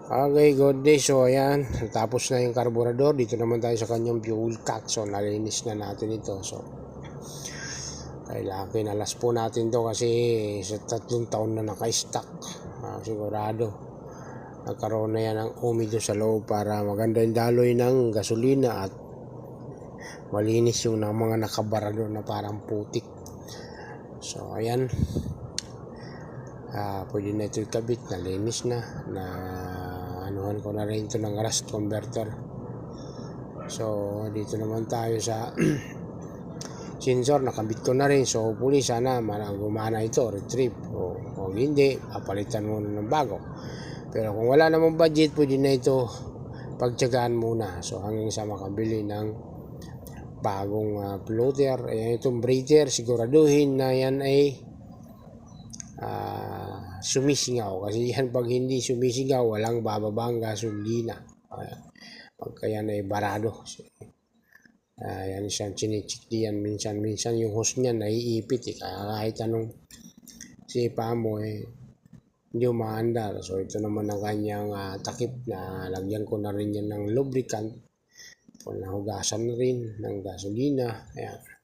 Okay, good day. So, ayan. Tapos na yung carburetor. Dito naman tayo sa kanyang fuel cock. So, nalinis na natin ito. So, kailangan kinalas po natin to kasi sa 3 taon na naka-stock. Sigurado. Nagkaroon na yan ng umido sa loob para maganda yung daloy ng gasolina at malinis yung mga nakabara doon na parang putik. So, ayan. Pwede na ito ikabit. Nalinis na. Anuhan ko na rin ito ng rust converter. So, dito naman tayo sa sensor. Nakabit ko na rin. So, hopefully sana gumana ito. Retrieve. O hindi, papalitan muna ng bago. Pero kung wala namang budget, pwede na ito pagtyagaan muna. So, hanggang sa makabili ng bagong floater. Ayan, itong breather. Siguraduhin na yan ay sumisingaw, kasi yan pag hindi sumisingaw walang bababang gasolina. Pagka yan ay barado, yan siyang chinichik diyan. Minsan yung hose niya naiipit kaya kahit anong sipa mo hindi umaandar. So ito naman ang kanyang takip na lagyan ko na rin yan ng lubricant. Nahugasan na rin ng gasolina. Ayan.